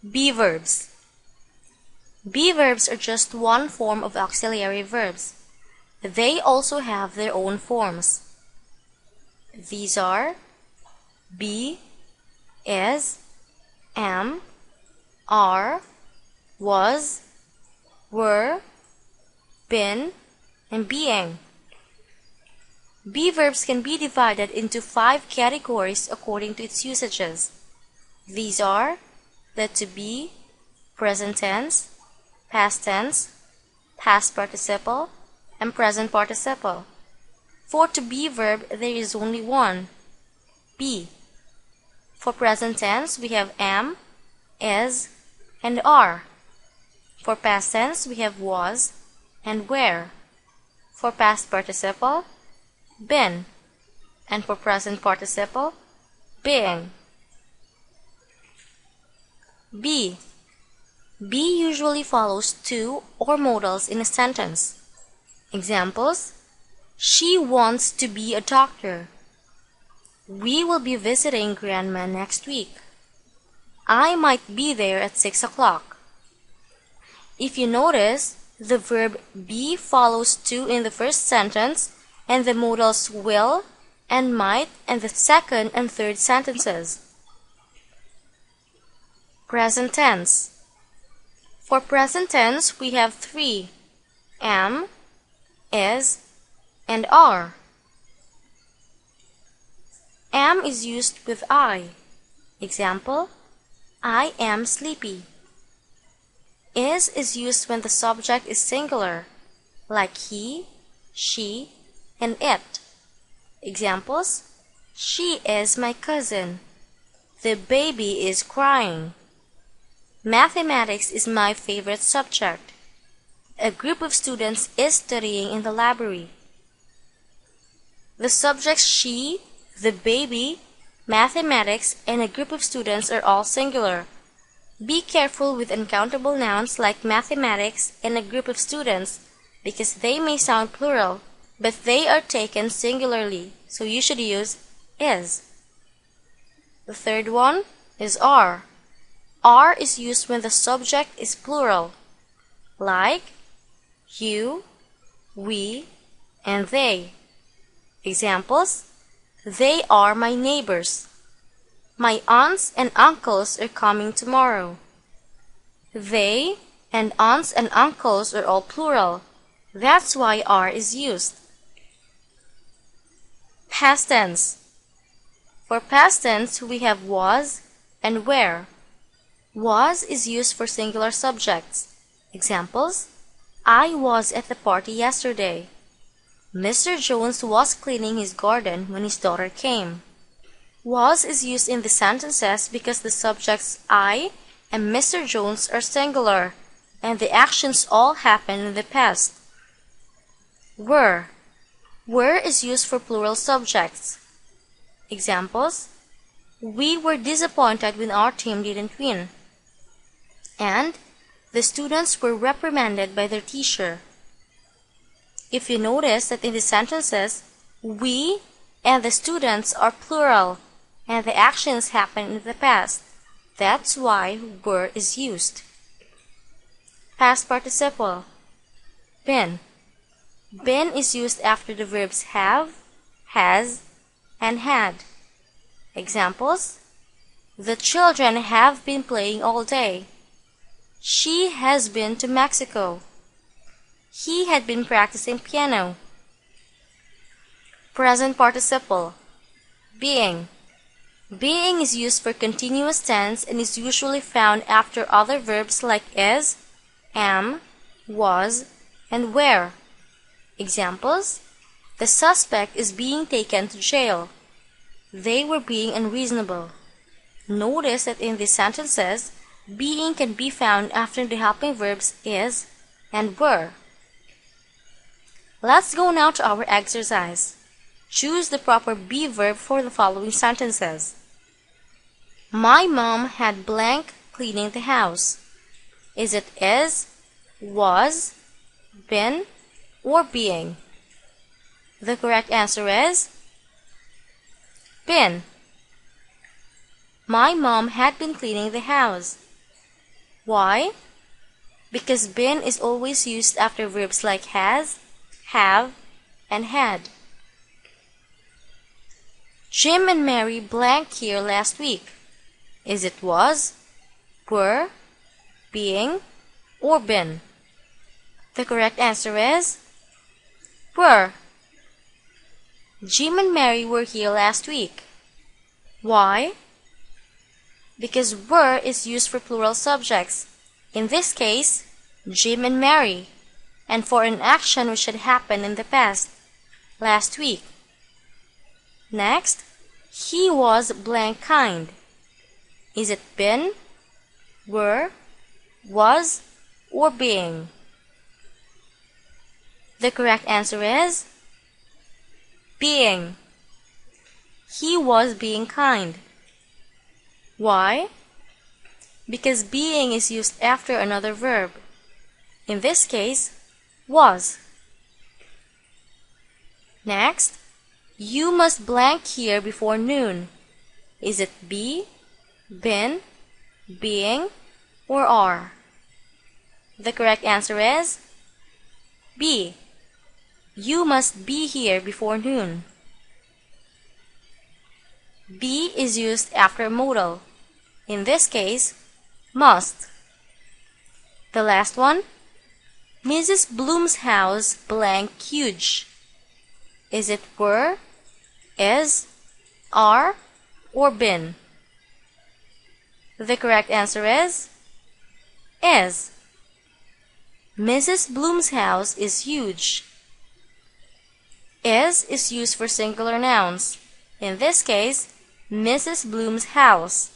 Be verbs. Be verbs are just one form of auxiliary verbs. They also have their own forms. These are be, is, am, are, was, were, been, and being. Be verbs can be divided into 5 categories according to its usages. These are the to be, present tense, past tense, past participle, and present participle. For to be verb, there is only one, be. For present tense, we have am, is, and are. For past tense, we have was and were. For past participle, been. And for present participle, being. Be. Be usually follows to or modals in a sentence. Examples: she wants to be a doctor. We will be visiting Grandma next week. I might be there at 6 o'clock. If you notice, the verb be follows to in the first sentence and the modals will and might in the second and third sentences. Present tense. For present tense, we have 3, am, is, and are. Am is used with I. Example: I am sleepy. Is used when the subject is singular, like he, she, and it. Examples: she is my cousin. The baby is crying. Mathematics is my favorite subject. A group of students is studying in the library. The subjects she, the baby, mathematics, and a group of students are all singular. Be careful with uncountable nouns like mathematics and a group of students because they may sound plural, but they are taken singularly, so you should use is. The third one is are. Are is used when the subject is plural, like you, we, and they. Examples: they are my neighbors. My aunts and uncles are coming tomorrow. They and aunts and uncles are all plural. That's why are is used. Past tense. For past tense, we have was and were. Was is used for singular subjects. Examples: I was at the party yesterday. Mr. Jones was cleaning his garden when his daughter came. Was is used in the sentences because the subjects I and Mr. Jones are singular, and the actions all happen in the past. Were. Were is used for plural subjects. Examples: we were disappointed when our team didn't win. And the students were reprimanded by their teacher. If you notice that in the sentences, we and the students are plural, and the actions happen in the past. That's why were is used. Past participle. Been. Been is used after the verbs have, has, and had. Examples: the children have been playing all day. She has been to Mexico. He had been practicing piano. Present participle. Being. Being is used for continuous tense and is usually found after other verbs like is, am, was, and were. Examples: the suspect is being taken to jail. They were being unreasonable. Notice that in these sentences, being can be found after the helping verbs is and were. Let's go now to our exercise. Choose the proper be verb for the following sentences. My mom had blank cleaning the house. Is it is, was, been, or being? The correct answer is been. My mom had been cleaning the house. Why? Because been is always used after verbs like has, have, and had. Jim and Mary blanked here last week. Is it was, were, being, or been? The correct answer is were. Jim and Mary were here last week. Why? Because were is used for plural subjects. In this case, Jim and Mary, and for an action which had happened in the past, last week. Next, he was blank kind. Is it been, were, was, or being? The correct answer is being. He was being kind. Why? Because being is used after another verb. In this case, was. Next, you must blank here before noon. Is it be, been, being, or are? The correct answer is be. You must be here before noon. Be is used after a modal. In this case, must. The last one, Mrs. Bloom's house blank huge. Is it were, is, are, or been? The correct answer is Mrs. Bloom's house is huge. Is used for singular nouns. In this case, Mrs. Bloom's house.